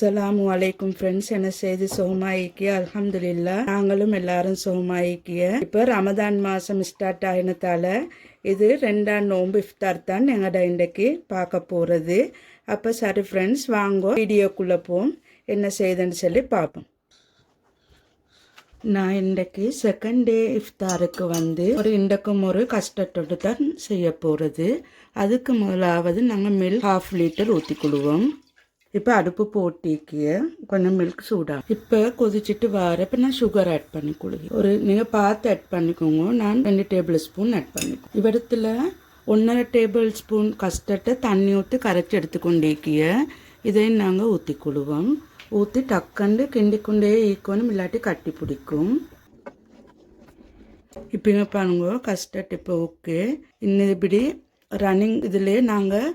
அஸ்ஸலாமு அலைக்கும் ஃப்ரெண்ட்ஸ். என்ன செய்து சுகமாயிக்கிய? அல்ஹம்துலில்லா, நாங்களும் எல்லாரும் சுகமாயிக்கிய. இப்போ ரமதான் மாதம் ஸ்டார்ட் ஆகினதால இது 2ஆம் நோன்பு இஃப்தார் தான் எங்கள்ட இன்றைக்கு பார்க்க போகிறது. அப்போ சரி ஃப்ரெண்ட்ஸ், வாங்கோ வீடியோக்குள்ளே போம், என்ன செய்யுதுன்னு சொல்லி பார்ப்போம். நான் இன்றைக்கு செகண்ட் டே இஃப்தாருக்கு இன்றைக்கும் ஒரு கஷ்டத்தோடு தான் செய்ய போகிறது. அதுக்கு முதலாவது நாங்கள் மில்க் 1/2 லிட்டர் ஊற்றிக்கொள்வோம். இப்போ அடுப்பு போட்டிக்கிய கொஞ்சம் மில்க் சூடாக இப்போ கொதிச்சுட்டு இப்போ நான் சுகர் ஆட் பண்ணிக்கொள்ளுங்க. நீங்கள் பார்த்து ஆட் பண்ணிக்கோங்க. நான் 2 டேபிள் ஸ்பூன் ஆட் பண்ணிக்கோங்க. இவ்விடத்தில் 1.5 டேபிள் ஸ்பூன் கஸ்டர்டை தண்ணி ஊற்றி கரைச்சி எடுத்துக்கொண்டிருக்கிய இதையும் நாங்கள் ஊற்றிக்கொள்வோம். ஊற்றி டக்கண்டு கிண்டிக்கொண்டே ஈக்கணும், இல்லாட்டி கட்டி பிடிக்கும். இப்போ இங்கே பாருங்க, கஸ்டர்ட் இப்போ ஓகே. இன்னும் இப்படி ரன்னிங் இதிலே நாங்கள்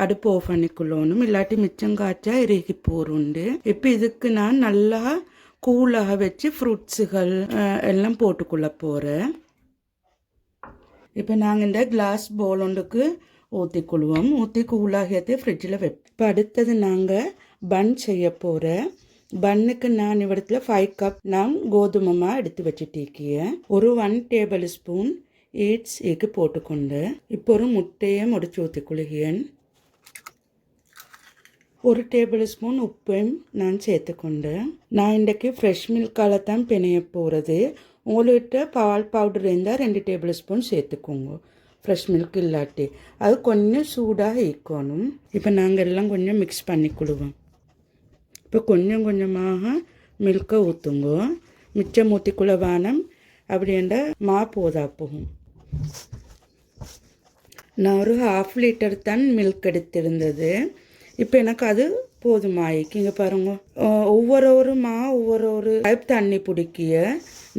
அடுப்பு ஆஃப் பண்ணிக்கொள்ளணும், இல்லாட்டி மிச்சம் காய்ச்சா இறுகி போருண்டு. இப்போ இதுக்கு நான் நல்லா கூலாக வச்சு ஃப்ரூட்ஸுகள் எல்லாம் போட்டுக்கொள்ள போகிறேன். இப்போ நாங்கள் இந்த கிளாஸ் பவுல் ஒன்றுக்கு ஊற்றிக்கொள்வோம். ஊற்றி கூலாகியத்தை ஃப்ரிட்ஜில் வைப்போம். இப்போ அடுத்தது நாங்கள் பன் செய்ய போகிறேன். பன்னுக்கு நான் இவ்விடத்தில் 5 கப் நான் கோதுமை எடுத்து வச்சுட்டிருக்கேன். ஒரு 1 டேபிள் ஸ்பூன் ஈட்ஸ் எக்கு போட்டுக்கொண்டு இப்போ ஒரு முட்டையை முடிச்சு ஊற்றிக்கொள்கிறேன். 1 டேபிள் ஸ்பூன் உப்பையும் நான் சேர்த்துக்கொண்டேன். நான் இன்றைக்கு ஃப்ரெஷ் மில்கால் தான் பிணைய போகிறது. உங்கள்கிட்ட பால் பவுடர் இருந்தால் 2 டேபிள் ஸ்பூன் சேர்த்துக்கோங்க. ஃப்ரெஷ் மில்க் இல்லாட்டி அது கொஞ்சம் சூடாக ஈக்கணும். இப்போ நாங்கள் எல்லாம் கொஞ்சம் மிக்ஸ் பண்ணிக்கொள்வோம். இப்போ கொஞ்சம் கொஞ்சமாக மில்கை ஊற்றுங்க. மிச்சம் ஊற்றிக்குள்ள வானம் அப்படின்ற போதா போகும். நான் ஒரு 1/2 லிட்டர் தான் மில்க் எடுத்திருந்தது. இப்போ எனக்கு அது போதுமாயிக்கு. இங்கே பாருங்க, ஒவ்வொரு டைப் தண்ணி பிடிக்கிய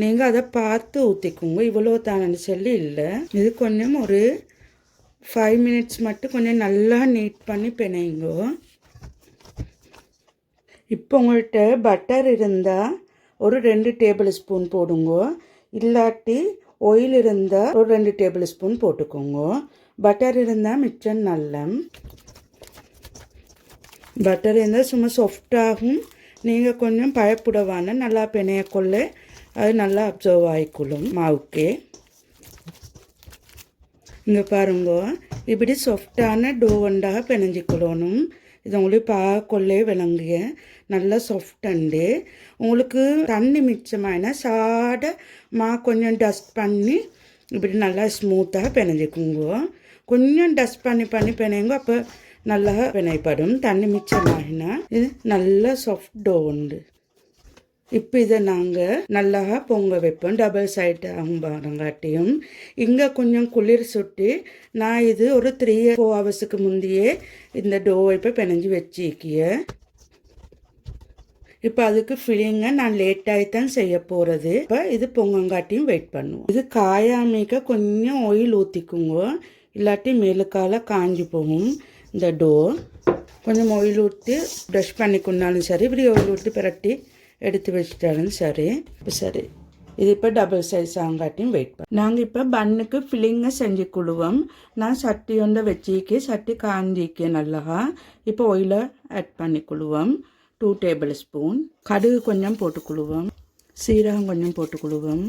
நீங்கள் அதை பார்த்து ஊற்றிக்குங்க. இவ்வளோ தானு சொல்லி இல்லை. இது கொஞ்சம் ஒரு 5 மினிட்ஸ் மட்டும் கொஞ்சம் நல்லா நீட் பண்ணி பிணைங்க. இப்போ உங்கள்கிட்ட பட்டர் இருந்தால் ஒரு 2 டேபிள் ஸ்பூன் போடுங்க, இல்லாட்டி ஆயில் இருந்தால் ஒரு 2 டேபிள் ஸ்பூன் போட்டுக்கோங்க. பட்டர் இருந்தால் மிச்சம் நல்ல. பட்டர் இருந்தால் சும்மா சாஃப்டாகும். நீங்கள் கொஞ்சம் பயப்படவான நல்லா பிணையக்கொள்ள அது நல்லா அப்சர்வ் ஆகிக்கொள்ளும் மாவுக்கு. இங்கே பாருங்க, இப்படி சாஃப்டான டோ ஒண்டாக பிணைஞ்சிக்கொள்ளணும். இது உங்களுக்கு பார்க்கொள்ளே விளங்குக நல்லா சாஃப்டண்டு. உங்களுக்கு தண்ணி மிச்சமாயினா சாட கொஞ்சம் டஸ்ட் பண்ணி இப்படி நல்லா ஸ்மூத்தாக பிணைஞ்சிக்குங்க. கொஞ்சம் டஸ்ட் பண்ணி பிணைங்க, அப்போ நல்லா பிணைப்படும். தண்ணி மிச்சமாகினா இது நல்லா சாஃப்ட் டோ உண்டு. இப்போ இதை நாங்கள் நல்லா பொங்க வைப்போம். டபுள் சைடு பாருங்காட்டியும் இங்கே கொஞ்சம் குளிர் சுட்டி நான் இது ஒரு 3-4 ஹவர்ஸுக்கு முந்தையே இந்த டோவை இப்போ பிணைஞ்சி வச்சிக்கிய. இப்போ அதுக்கு ஃபில்லிங்கை நான் லேட்டாகி தான் செய்ய போகிறது. இப்போ இது பொங்கங்காட்டியும் வெயிட் பண்ணுவோம். இது காயாமிக்க கொஞ்சம் ஆயில் ஊற்றிக்குங்க, இல்லாட்டி மேலுக்கால காஞ்சி போகும். இந்த டோ கொஞ்சம் ஆயில் ஊற்றி ப்ரஷ் பண்ணிக்கொண்டாலும் சரி, இப்படி ஆயில் ஊற்றி பிரட்டி எடுத்து வச்சுட்டாலும் சரி. இப்போ சரி, இது இப்போ டபுள் சைஸ் ஆங்காட்டியும் வெயிட் பண்ண. நாங்கள் இப்போ பன்னுக்கு ஃபில்லிங்கை செஞ்சு கொள்வோம். நான் சட்டி ஒன்றை வச்சிக்கி, சட்டி காஞ்சிக்க நல்லா. இப்போ ஆயிலை ஆட் பண்ணிக்கொள்வோம். 2 டேபிள் ஸ்பூன் கடுகு கொஞ்சம் போட்டுக்கொள்வோம். சீரகம் கொஞ்சம் போட்டுக்கொள்வோம்.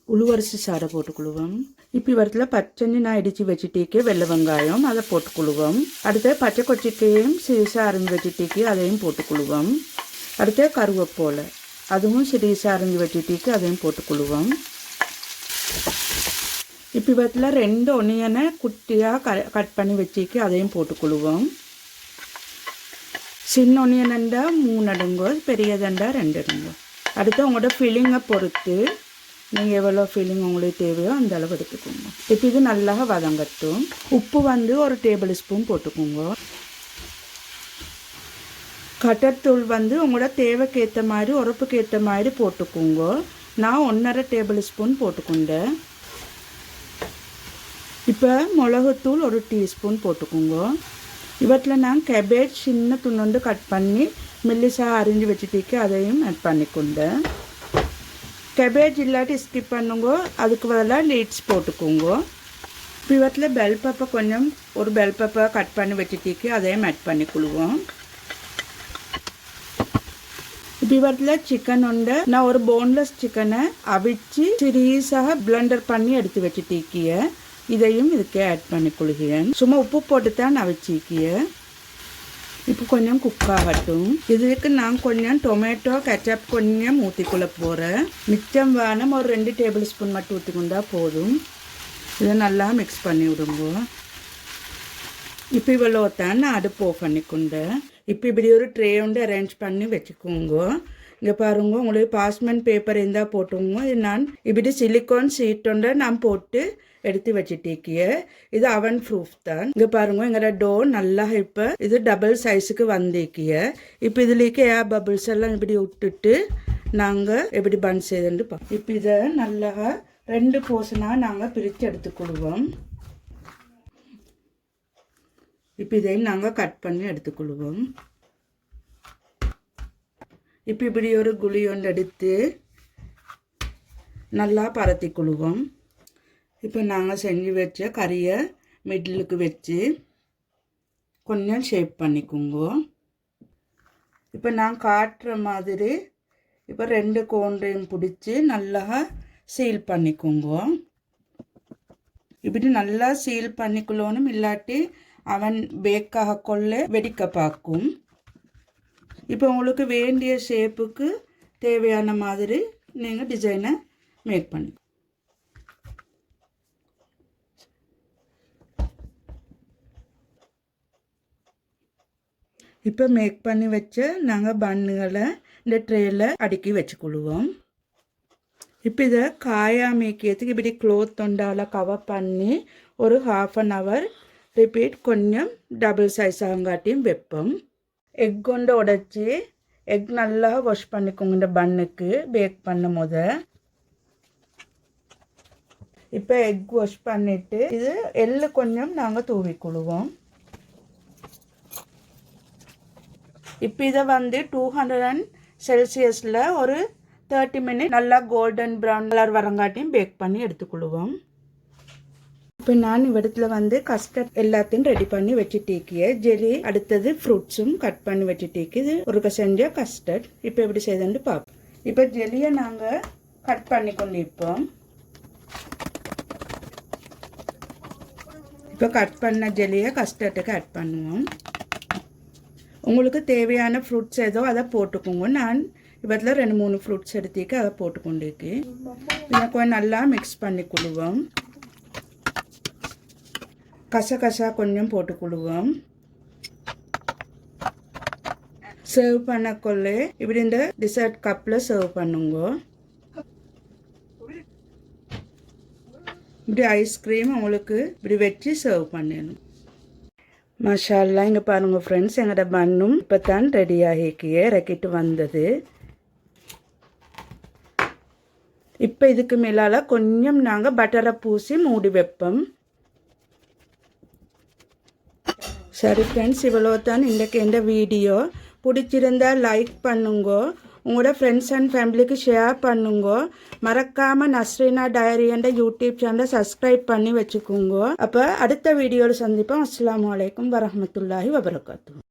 உளுவரிசி சாடை போட்டுக்கொள்வோம். இப்போ வரத்தில் பச்சை நான் இடித்து வச்சுட்டேக்கே வெள்ளை வெங்காயம் அதை போட்டுக்கொள்வோம். அடுத்து பச்சை கொச்சிக்கையும் சிறுசாக அரைஞ்சி வச்சுட்டேக்கி அதையும் போட்டுக்கொள்வோம். அடுத்து கருவேப்பிலை அதுவும் சிறுசாக அரைஞ்சி வச்சுட்டேக்கி அதையும் போட்டுக்கொள்வோம். இப்போ வரத்தில் 2 ஒனியனை குட்டியாக கட் பண்ணி வச்சுக்கி அதையும் போட்டுக்கொள்வோம். சின்ன ஒனியனண்டா 3 அடுங்கோ, பெரியதண்டா 2 அடுங்கோ. அடுத்து உங்களோட ஃபில்லிங்கை பொறுத்து நீங்கள் எவ்வளோ ஃபீலிங் உங்களுக்கு தேவையோ அந்த அளவு எடுத்துக்கோங்க. இப்போ இது நல்லா வதங்கட்டும். உப்பு ஒரு டேபிள் ஸ்பூன் போட்டுக்கோங்க. கட்டத்தூள் உங்களோட தேவைக்கு ஏற்ற மாதிரி உரப்புக்கு ஏற்ற மாதிரி போட்டுக்கோங்க. நான் 1.5 டேபிள் ஸ்பூன் போட்டுக்கொண்டேன். இப்போ மிளகுத்தூள் 1 டீஸ்பூன் போட்டுக்கோங்க. இவற்றில் நான் கேபேஜ் சின்ன துண்டு கட் பண்ணி மெல்லிசாக அரிஞ்சு வச்சுட்டு அதையும் ஆட் பண்ணிக்கொண்டேன். கேபேஜ் இல்லாட்டி ஸ்கிப் பண்ணுங்க, அதுக்கு பதிலாக லீட்ஸ் போட்டுக்கோங்க. இப்போ பெல் பெப்பர் கொஞ்சம் ஒரு பெல் பெப்பர் கட் பண்ணி வச்சுட்டு அதையும் ஆட் பண்ணிக்கொள்வோம். இப்போ இவற்றில் சிக்கன் உண்டு. நான் ஒரு போன்லெஸ் சிக்கனை அவிச்சு சிறீஸாக பிளெண்டர் பண்ணி எடுத்து வச்சுட்டீக்கிய. இதையும் இதுக்கே ஆட் பண்ணி கொள்கிறேன். சும்மா உப்பு போட்டு தான் அவிச்சிக்கிய. இப்போ கொஞ்சம் குக் ஆகட்டும். இதுக்கு நான் கொஞ்சம் டொமேட்டோ கெச்சப் கொஞ்சம் ஊற்றிக்கொள்ள போகிறேன். மிச்சம் வேணும் ஒரு 2 டேபிள் ஸ்பூன் மட்டும் ஊற்றிக்கொண்டா போதும். இதை நல்லா மிக்ஸ் பண்ணி விடுங்க. இப்போ இவ்வளோ தான் நான் அடுப்பு ஆஃப் பண்ணிக்கொண்டேன். இப்போ இப்படி ஒரு ட்ரே வந்து அரேஞ்ச் பண்ணி வச்சுக்கோங்க. இங்கே பாருங்க, உங்களுக்கு பாஸ்மெண்ட் பேப்பர் இருந்தால் போட்டுங்க. இது நான் இப்படி சிலிக்கான் சீட் ஒன்றை நான் போட்டு எடுத்து வச்சுட்டேக்கிய. இது அவன் ப்ரூஃப் தான். இங்கே பாருங்க, எங்களோட டோ நல்லா இப்போ இது டபுள் சைஸுக்கு வந்தேக்கிய. இப்போ இதுலேக்கு ஏர் பபிள்ஸ் எல்லாம் இப்படி விட்டுட்டு நாங்கள் எப்படி பன் செய்துன்னு பார்ப்போம். இப்போ இதை நல்லா 2 போர்ஷனாக நாங்கள் பிரித்து எடுத்துக்கொள்வோம். இப்போ இதையும் நாங்கள் கட் பண்ணி எடுத்துக்கொள்வோம். இப்போ இப்படி ஒரு குழி ஒன்று எடுத்து நல்லா பரத்தி கொள்வோம். இப்போ நாங்கள் செஞ்சு வச்ச கறியை மிடிலுக்கு வச்சு கொஞ்சம் ஷேப் பண்ணிக்கோங்க. இப்போ நான் காட்டுற மாதிரி இப்போ 2 கோண்டையும் பிடிச்சி நல்லா சீல் பண்ணிக்கோங்க. இப்படி நல்லா சீல் பண்ணிக்கொள்ளணும், இல்லாட்டி அவன் பேக்காக கொள்ள வெடிக்க பார்க்கும். இப்போ உங்களுக்கு வேண்டிய ஷேப்புக்கு தேவையான மாதிரி நீங்கள் டிசைனை மேக் பண்ணி. இப்போ மேக் பண்ணி வச்ச நாங்கள் பன்னுகளை இந்த ட்ரேயில் அடுக்கி வச்சுக்கொள்வோம். இப்போ இதை காயாமேக்கிறதுக்கு இப்படி க்ளோத் தொண்டால் கவர் பண்ணி ஒரு 1/2 an hour ரிப்பீட் கொஞ்சம் டபுள் சைஸ் ஆகாட்டியும் வைப்போம். எக் கொண்டு உடைச்சி எக் நல்லா வாஷ் பண்ணிக்கோங்க இந்த பன்னுக்கு பேக் பண்ணும் போது. இப்போ எக் வாஷ் பண்ணிவிட்டு இது எள்ளு கொஞ்சம் நாங்கள் தூவிக்கொள்வோம். இப்போ இதை வந்து 200 செல்சியஸில் ஒரு 30 minutes நல்லா கோல்டன் ப்ரௌன் கலர் வரங்காட்டியும் பேக் பண்ணி எடுத்துக்கொள்வோம். இப்போ நான் இவ்விடத்தில் வந்து கஸ்டர்ட் எல்லாத்தையும் ரெடி பண்ணி வச்சுட்டேக்கிய. ஜெலி அடுத்தது ஃப்ரூட்ஸும் கட் பண்ணி வச்சுட்டேக்கு. இது ஒரு செஞ்ச கஸ்டர்ட். இப்போ எப்படி செய்யுதுன்னு பார்ப்போம். இப்போ ஜெலியை நாங்கள் கட் பண்ணி கொண்டு இப்போ கட் பண்ண ஜெலியை கஸ்டர்ட்டுக்கு ஆட் பண்ணுவோம். உங்களுக்கு தேவையான ஃப்ரூட்ஸ் ஏதோ அதை போட்டுக்கோங்க. நான் இவற்றில் 2-3 ஃப்ரூட்ஸ் எடுத்துக்கு அதை போட்டுக்கொண்டேக்கு. இதை கொஞ்சம் நல்லா மிக்ஸ் பண்ணி கொள்வோம். கசகசா கொஞ்சம் போட்டுக்கொள்வோம். சர்வ் பண்ணக்கொள்ள இப்படி இந்த டிசர்ட் கப்பில் சர்வ் பண்ணுங்க. இப்படி ஐஸ்கிரீம் உங்களுக்கு இப்படி வச்சு சர்வ் பண்ணணும். மஷாலா, இங்கே பாருங்கள் ஃப்ரெண்ட்ஸ், எங்களோட பன்னும் இப்போ தான் ரெடி ஆகிக்கிய இறக்கிட்டு வந்தது. இப்போ இதுக்கு மேலால் கொஞ்சம் நாங்கள் பட்டரை பூசி மூடி வைப்போம். சரி ஃப்ரெண்ட்ஸ், இவ்வளோ தான் இன்றைக்கு இந்த வீடியோ. பிடிச்சிருந்தால் லைக் பண்ணுங்க, உங்களோட ஃப்ரெண்ட்ஸ் அண்ட் ஃபேமிலிக்கு ஷேர் பண்ணுங்க. மறக்காமல் நஸ்ரீனா டைரி என்ற யூடியூப் சேனலை சப்ஸ்கிரைப் பண்ணி வச்சுக்கோங்க. அப்போ அடுத்த வீடியோவில் சந்திப்போம். அஸ்ஸலாமு அலைக்கும் வரஹ்மத்துல்லாஹி வபரகாத்துஹு.